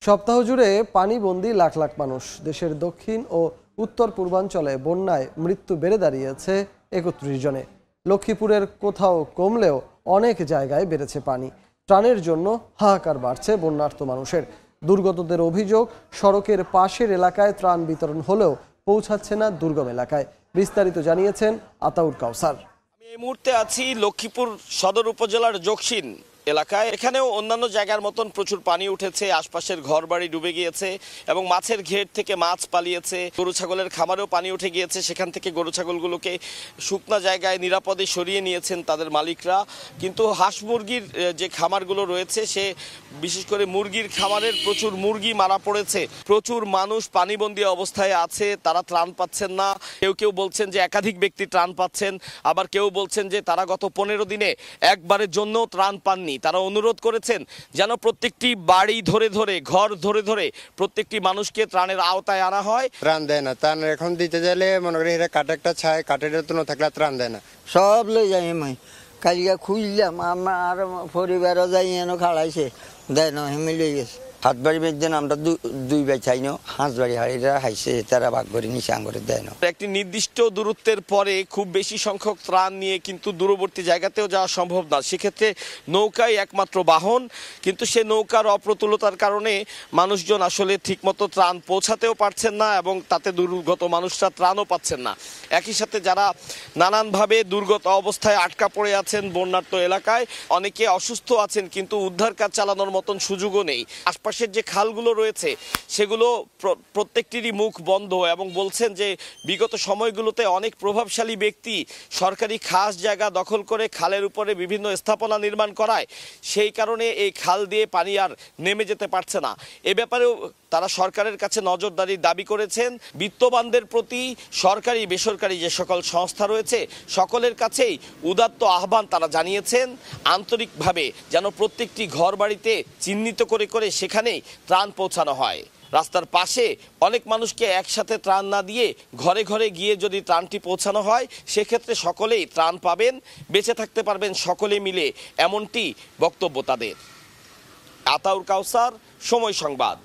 সপ্তাহ জুড়ে পানিবন্দী লাখ লাখ মানুষ। দেশের দক্ষিণ ও উত্তর পূর্বাঞ্চলে বন্যায় মৃত্যু বেড়ে দাঁড়িয়েছে ৩১ জনে। লক্ষ্মীপুরের কোথাও কমলেও অনেক জায়গায় বেড়েছে পানি। ত্রাণের জন্য হাহাকার বাড়ছে বন্যার্ত মানুষের। দুর্গতদের অভিযোগ, সড়কের পাশের এলাকায় ত্রাণ বিতরণ হলেও পৌঁছাচ্ছে না দুর্গম এলাকায়। বিস্তারিত জানিয়েছেন আতাউর কাউসার। আমি এই মুহূর্তে আছি লক্ষ্মীপুর সদর উপজেলার জকসিন এলাকায়। এখানেও অন্যান্য জায়গার মতন প্রচুর পানি উঠেছে, আশপাশের ঘরবাড়ি ডুবে গিয়েছে এবং মাছের ঘের থেকে মাছ পালিয়েছে। গরু ছাগলের খামারেও পানি উঠে গিয়েছে, সেখান থেকে গরু ছাগলগুলোকে শুকনা জায়গায় নিরাপদে সরিয়ে নিয়েছেন তাদের মালিকরা। কিন্তু হাঁস মুরগির যে খামারগুলো রয়েছে, সে বিশেষ করে মুরগির খামারের প্রচুর মুরগি মারা পড়েছে। প্রচুর মানুষ পানিবন্দী অবস্থায় আছে, তারা ত্রাণ পাচ্ছেন না। কেউ কেউ বলছেন যে একাধিক ব্যক্তি ত্রাণ পাচ্ছেন, আবার কেউ বলছেন যে তারা গত 15 দিনে একবারের জন্য ত্রাণ পাননি। তারা অনুরোধ করেছেন যেন প্রত্যেকটি বাড়ি ধরে ধরে, ঘর ধরে ধরে প্রত্যেকটি মানুষকে ত্রাণের আওতায় আনা হয়। ত্রাণ দেয় না, ত্রাণ এখন দিতে গেলে মনে করি এটা কাঠ একটা ছায়, কাঠের তো না থাকলে ত্রাণ দেয় না। সব লই যাই আমি কালিয়া খুঁজলাম, আমার পরিবারও যাই এনে খাড়াইছে, দেয় না হেমি লই গেছে। হাত বাড়ি বেঁচে আমরা দুই ভাই চাই না, হাঁস বাড়ি হাড়িরা হাইছে, তারা ভাগ করে নিচে আঙরে দেয় না। একটি নির্দিষ্ট দূরত্বের পরে খুব বেশি সংখ্যক ত্রাণ নিয়ে কিন্তু দূরবর্তী জায়গাতেও যাওয়া সম্ভব না। সেক্ষেত্রে নৌকাই একমাত্র বাহন, কিন্তু সে নৌকার অপ্রতুলতার কারণে মানুষজন আসলে ঠিকমতো ত্রাণ পৌঁছাতেও পারছেন না এবং তাতে দুর্গত মানুষরা ত্রাণও পাচ্ছেন না। একই সাথে যারা নানানভাবে দুর্গত অবস্থায় আটকা পড়ে আছেন বন্যার্ত এলাকায়, অনেকে অসুস্থ আছেন, কিন্তু উদ্ধার কাজ চালানোর মতন সুযোগও নেই। আশপাশের যে খালগুলো রয়েছে সেগুলো প্রত্যেকটিরই মুখ বন্ধ এবং বলছেন যে বিগত সময়গুলোতে অনেক প্রভাবশালী ব্যক্তি সরকারি খাস জায়গা দখল করে খালের উপরে বিভিন্ন স্থাপনা নির্মাণ করায় সেই কারণে এই খাল দিয়ে পানি আর নেমে যেতে পারছে না। এ ব্যাপারেও তারা সরকারের কাছে নজরদারির দাবি করেছেন। বিত্তবানদের প্রতি সরকারি বেসরকারি যে সকল সংস্থা রয়েছে সকলের কাছেই উদাত্ত আহ্বান তারা জানিয়েছেন, আন্তরিকভাবে যেন প্রত্যেকটি ঘর বাড়িতে চিহ্নিত করে করে সেখানেই ত্রাণ পৌঁছানো হয়। রাস্তার পাশে অনেক মানুষকে একসাথে ত্রাণ না দিয়ে ঘরে ঘরে গিয়ে যদি ত্রাণটি পৌঁছানো হয়, সেক্ষেত্রে সকলেই ত্রাণ পাবেন, বেঁচে থাকতে পারবেন সকলে মিলে, এমনটি বক্তব্য তাদের। আতাউর কাউসার, সময় সংবাদ।